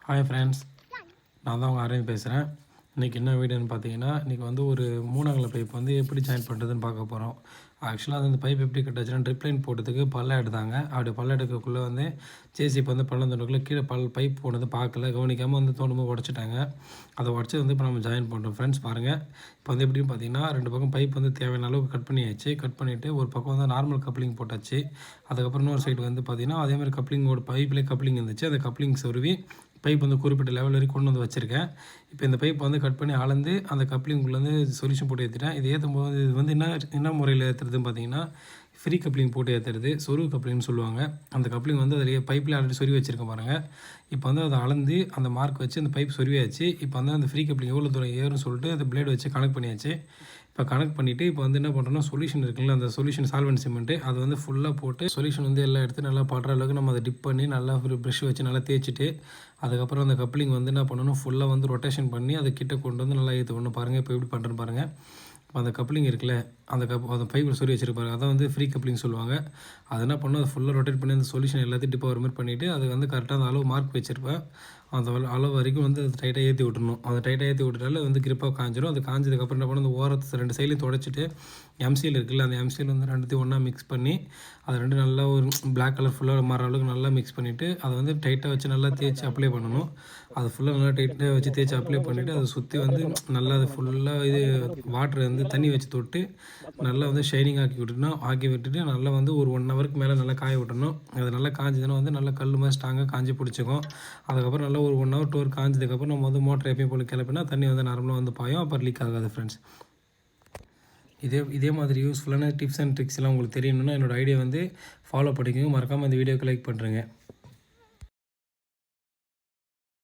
Hi friends, நான் தான் உங்கள் அரவிந்த் பேசுகிறேன். இன்றைக்கி என்ன வீடியோன்னு பார்த்தீங்கன்னா, இன்றைக்கி வந்து ஒரு 3 அங்குல பைப் வந்து எப்படி ஜாயின் பண்ணுறதுன்னு பார்க்க போகிறோம். ஆக்சுவலாக அந்த பைப் எப்படி கட்டாச்சுன்னா, ட்ரிப் லைன் போட்டதுக்கு பள்ளம் எடுத்தாங்க. அப்படி பள்ளம் எடுக்கக்குள்ளே வந்து ஜேசிபி வந்து பள்ளம் தோண்டக்குள்ளே கீழே பைப் போனது பார்க்கல, கவனிக்காமல் வந்து தோண்டும்போது உடச்சிட்டாங்க. அதை உடச்சி வந்து இப்போ நம்ம ஜாயின் பண்ணுறோம். ஃப்ரெண்ட்ஸ் பாருங்கள், இப்போ வந்து எப்படின்னு பார்த்தீங்கன்னா, 2 பக்கம் பைப் வந்து தேவையான அளவுக்கு கட் பண்ணியாச்சு. கட் பண்ணிவிட்டு ஒரு பக்கம் வந்து நார்மல் கப்ளிங் போட்டாச்சு. அதுக்கப்புறம் இன்னொரு சைடு வந்து பார்த்திங்கன்னா, அதேமாதிரி கப்ளிங்கோட பைப்லேயே கப்ளிங் இருந்துச்சு. அந்த கப்ளிங் சொருவி பைப் வந்து குறிப்பிட்ட லெவல் வரைக்கும் கொண்டு வந்து வச்சுருக்கேன். இப்போ இந்த பைப் வந்து கட் பண்ணி அளந்து அந்த கப்ளிங்குள்ளே சொல்யூஷன் போட்டு ஏற்றிட்டேன். இது ஏற்றும் போது இது வந்து என்ன முறையில் ஏற்றுறதுன்னு பார்த்தீங்கன்னா, ஃப்ரீ கப்ளிங் போட்டு ஏற்றுறது, சொருவு கப்ளிங்னு சொல்லுவாங்க. அந்த கப்ளிங் வந்து அதிலேயே பைப்பில் ஆல்ரெடி சொருவி வச்சுருக்கேன் பாருங்கள். இப்போ வந்து அதை அளந்து அந்த மார்க் வச்சு அந்த பைப் சொருவியாச்சு. இப்போ வந்து அந்த ஃப்ரீ கப்ளிங் எவ்வளோ தூரம் ஏறும்னு சொல்லிட்டு அந்த பிளேடு வச்சு கனெக்ட் பண்ணியாச்சு. இப்போ கனெக்ட் பண்ணிவிட்டு இப்போ வந்து என்ன பண்ணுறோன்னா, சொல்யூஷன் இருக்குல்ல, அந்த சொல்யூஷன் சால்வெண்ட் சிமெண்ட்டு அதை வந்து ஃபுல்லாக போட்டு சொல்யூஷன் வந்து எல்லாம் எடுத்து நல்லா படுற அளவுக்கு நம்ம அதை டிப் பண்ணி நல்லா ஒரு ப்ரெஷ் வச்சு நல்லா தேய்ச்சிட்டு, அதுக்கப்புறம் அந்த கப்ளிங் வந்து என்ன பண்ணணும், ஃபுல்லாக வந்து ரொட்டேஷன் பண்ணி அதை கிட்ட கொண்டு வந்து நல்லா ஏற்றுக்கணும். பாருங்கள் இப்போ எப்படி பண்ணுறேன்னு பாருங்கள். இப்போ அந்த கப்ளிங் இருக்குல்ல, அந்த பைப்பில் சொல்லி வச்சுருப்பாரு, அதை வந்து ஃப்ரீ கப்ளிங் சொல்லுவாங்க. அதை என்ன பண்ணணும், அதை ஃபுல்லாக ரொட்டேட் பண்ணி அந்த சொல்யூஷன் எல்லாத்தையும் டிப் ஆகிற மாதிரி பண்ணிவிட்டு அது வந்து கரெக்டாக அந்த அளவு மார்க் வச்சுருப்பேன். அந்த அளவு வரைக்கும் வந்து அது டைட்டாக ஏற்றி விட்டுணும். அந்த டைட்டாக ஏற்றி விட்டுட்டால வந்து கிரிப்பாக காஞ்சிடும். அது காஞ்சதுக்கப்புறம் என்ன பண்ணணும், அந்த ஓரத்து 2 சைட்லையும் தொடச்சிட்டு எம்சில் இருக்குல்ல, அந்த எம்சில் வந்து 2த்தையும் ஒன்றா மிக்ஸ் பண்ணி அதை 2 நல்லா ஒரு பிளாக் கலர் ஃபுல்லாக மாற அளவுக்கு நல்லா மிக்ஸ் பண்ணிவிட்டு அதை வந்து டைட்டாக வச்சு நல்லா தேய்ச்சி அப்ளை பண்ணணும். அது ஃபுல்லாக நல்லா டைட்டாக வச்சு தேய்ச்சி அப்ளை பண்ணிவிட்டு அதை சுற்றி வந்து நல்லா அது ஃபுல்லாக இது வாட்டர் வந்து தண்ணி வச்சு தொட்டு நல்லா வந்து ஷைனிங் ஆக்கி விட்டுட்டு நல்லா வந்து ஒரு 1 ஹவருக்கு மேலே நல்லா காய விட்டணும். அது நல்லா காஞ்சதுன்னா வந்து நல்லா கல் மாதிரி ஸ்ட்ராங்காக காஞ்சி பிடிச்சிக்கும். அதுக்கப்புறம் நல்லா ஒரு 1 ஹவர் 2 ஹவர் காஞ்சதுக்கப்புறம் நம்ம வந்து மோட்டர் எப்பயும் போல் கிளப்பினா தண்ணி வந்து நார்மலாக வந்து பாயும். அப்புறம் லீக் ஆகாது ஃப்ரெண்ட்ஸ். இதே மாதிரி யூஸ்ஃபுல்லான டிப்ஸ் அண்ட் ட்ரிக்ஸ் எல்லாம் உங்களுக்கு தெரியணுன்னா என்னோடய ஐடியா வந்து ஃபாலோ பண்ணிக்கோங்க. மறக்காமல் இந்த வீடியோக்கு லைக் பண்ணுறேங்க.